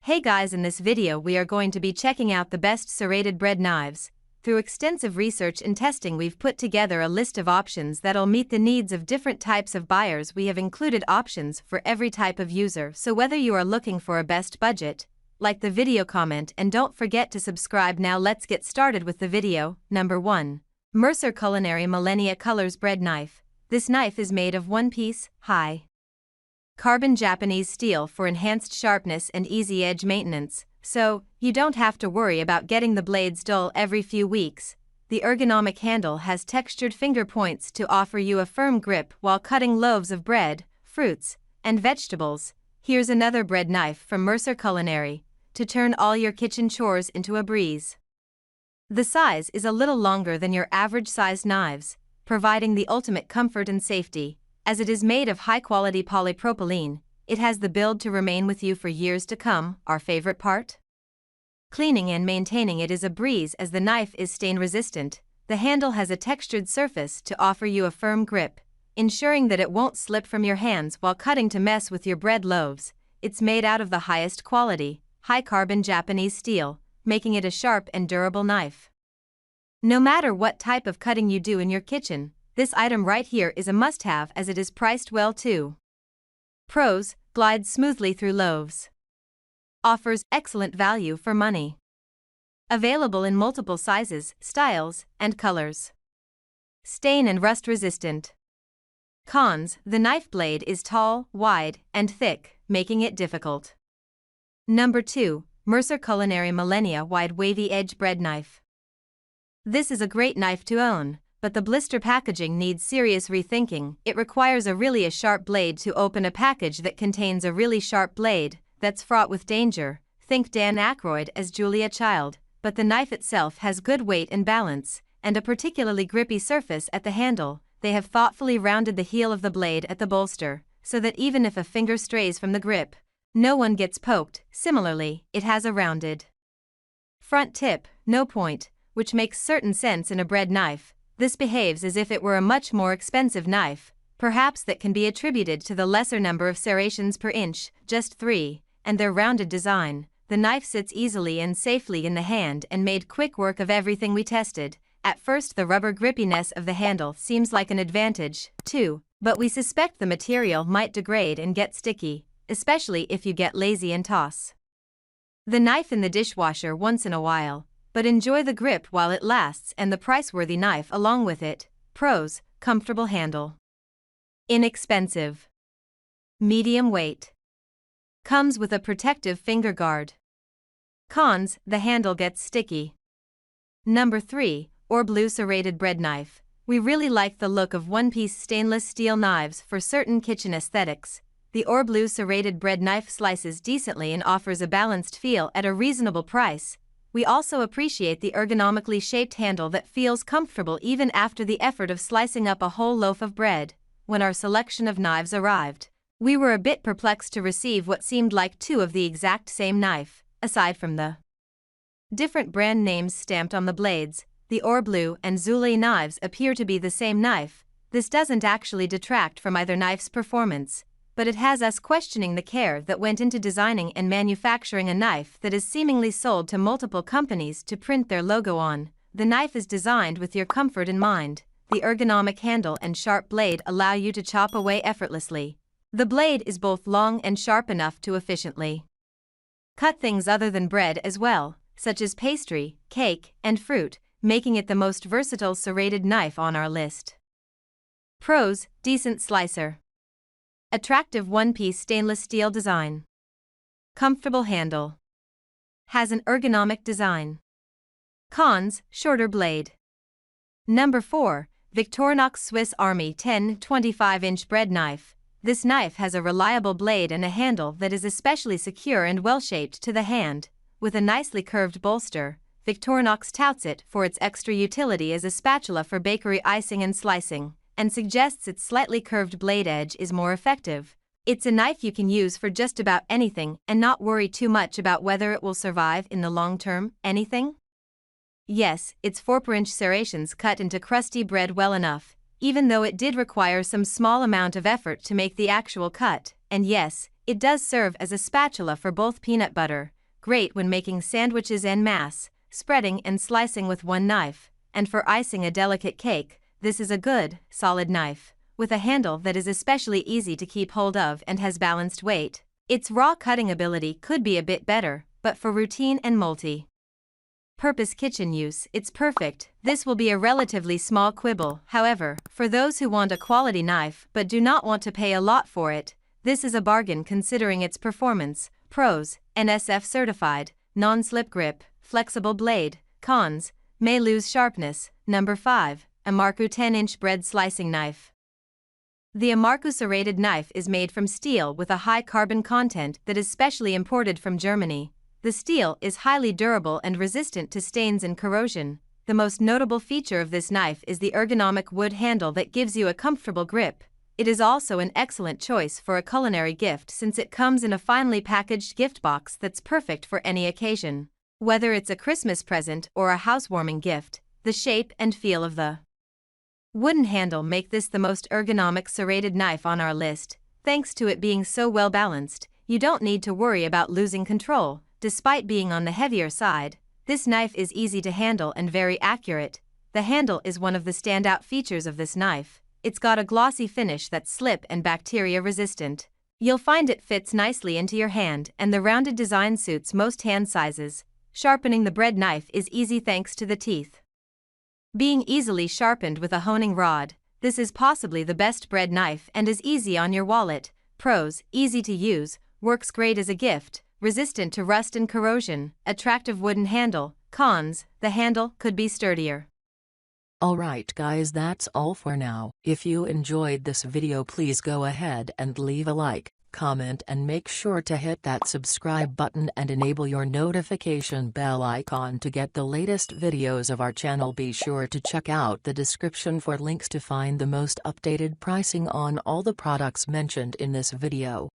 Hey guys, in this video we are going to be checking out the best serrated bread knives. Through extensive research and testing we've put together a list of options that'll meet the needs of different types of buyers. We have included options for every type of user, so whether you are looking for a best budget, like the video, comment, and don't forget to subscribe. Now let's get started with the video. Number 1. Mercer Culinary Millennia Colors Bread Knife. This knife is made of one-piece, high carbon Japanese steel for enhanced sharpness and easy edge maintenance, so you don't have to worry about getting the blades dull every few weeks. The ergonomic handle has textured finger points to offer you a firm grip while cutting loaves of bread, fruits, and vegetables. Here's another bread knife from Mercer Culinary to turn all your kitchen chores into a breeze. The size is a little longer than your average sized knives, providing the ultimate comfort and safety. As it is made of high-quality polypropylene, it has the build to remain with you for years to come. Our favorite part? Cleaning and maintaining it is a breeze as the knife is stain-resistant. The handle has a textured surface to offer you a firm grip, ensuring that it won't slip from your hands while cutting to mess with your bread loaves. It's made out of the highest quality, high-carbon Japanese steel, making it a sharp and durable knife. No matter what type of cutting you do in your kitchen, this item right here is a must-have as it is priced well too. Pros: glides smoothly through loaves. Offers excellent value for money. Available in multiple sizes, styles, and colors. Stain and rust resistant. Cons: the knife blade is tall, wide, and thick, making it difficult. Number 2. Mercer Culinary Millennia Wide Wavy Edge Bread Knife. This is a great knife to own, but the blister packaging needs serious rethinking. It requires a sharp blade to open a package that contains a really sharp blade that's fraught with danger. Think Dan Aykroyd as Julia Child, but the knife itself has good weight and balance, and a particularly grippy surface at the handle. They have thoughtfully rounded the heel of the blade at the bolster, so that even if a finger strays from the grip, no one gets poked. Similarly, it has a rounded front tip, no point, which makes certain sense in a bread knife. This behaves as if it were a much more expensive knife, perhaps that can be attributed to the lesser number of serrations per inch, just 3, and their rounded design. The knife sits easily and safely in the hand and made quick work of everything we tested. At first the rubber grippiness of the handle seems like an advantage, too, but we suspect the material might degrade and get sticky, especially if you get lazy and toss the knife in the dishwasher once in a while. But enjoy the grip while it lasts and the price-worthy knife along with it. Pros: comfortable handle. Inexpensive. Medium weight. Comes with a protective finger guard. Cons: the handle gets sticky. Number 3. Orblue Serrated Bread Knife. We really like the look of one-piece stainless steel knives for certain kitchen aesthetics. The Orblue Serrated Bread Knife slices decently and offers a balanced feel at a reasonable price. We also appreciate the ergonomically shaped handle that feels comfortable even after the effort of slicing up a whole loaf of bread. When our selection of knives arrived, we were a bit perplexed to receive what seemed like 2 of the exact same knife. Aside from the different brand names stamped on the blades, the Orblue and Zulay knives appear to be the same knife. This doesn't actually detract from either knife's performance, but it has us questioning the care that went into designing and manufacturing a knife that is seemingly sold to multiple companies to print their logo on. The knife is designed with your comfort in mind. The ergonomic handle and sharp blade allow you to chop away effortlessly. The blade is both long and sharp enough to efficiently cut things other than bread as well, such as pastry, cake, and fruit, making it the most versatile serrated knife on our list. Pros: decent slicer. Attractive one-piece stainless steel design. Comfortable handle. Has an ergonomic design. Cons: shorter blade. Number 4. Victorinox Swiss Army 10 25-inch bread knife. This knife has a reliable blade and a handle that is especially secure and well-shaped to the hand. With a nicely curved bolster, Victorinox touts it for its extra utility as a spatula for bakery icing and slicing, and suggests its slightly curved blade edge is more effective. It's a knife you can use for just about anything and not worry too much about whether it will survive in the long term. Anything? Yes, its 4-inch serrations cut into crusty bread well enough, even though it did require some small amount of effort to make the actual cut, and yes, It does serve as a spatula for both peanut butter, great when making sandwiches en masse, spreading and slicing with one knife, and for icing a delicate cake. This is a good, solid knife, with a handle that is especially easy to keep hold of and has balanced weight. Its raw cutting ability could be a bit better, but for routine and multi-purpose kitchen use, it's perfect. This will be a relatively small quibble. However, for those who want a quality knife but do not want to pay a lot for it, this is a bargain considering its performance. Pros: NSF certified, non-slip grip, flexible blade. Cons: may lose sharpness. Number 5. Imarku 10-inch bread slicing knife. The imarku serrated knife is made from steel with a high carbon content that is specially imported from Germany. The steel is highly durable and resistant to stains and corrosion. The most notable feature of this knife is the ergonomic wood handle that gives you a comfortable grip. It is also an excellent choice for a culinary gift since it comes in a finely packaged gift box that's perfect for any occasion. Whether it's a Christmas present or a housewarming gift, the shape and feel of the wooden handle make this the most ergonomic serrated knife on our list. Thanks to it being so well balanced, you don't need to worry about losing control. Despite being on the heavier side, this knife is easy to handle and very accurate. The handle is one of the standout features of this knife. It's got a glossy finish that's slip and bacteria resistant. You'll find it fits nicely into your hand, and the rounded design suits most hand sizes. Sharpening the bread knife is easy thanks to the teeth being easily sharpened with a honing rod. This is possibly the best bread knife and is easy on your wallet. Pros: easy to use, works great as a gift, resistant to rust and corrosion, attractive wooden handle. Cons: the handle could be sturdier. Alright guys, that's all for now. If you enjoyed this video, please go ahead and leave a like, comment and make sure to hit that subscribe button and enable your notification bell icon to get the latest videos of our channel. Be sure to check out the description for links to find the most updated pricing on all the products mentioned in this video.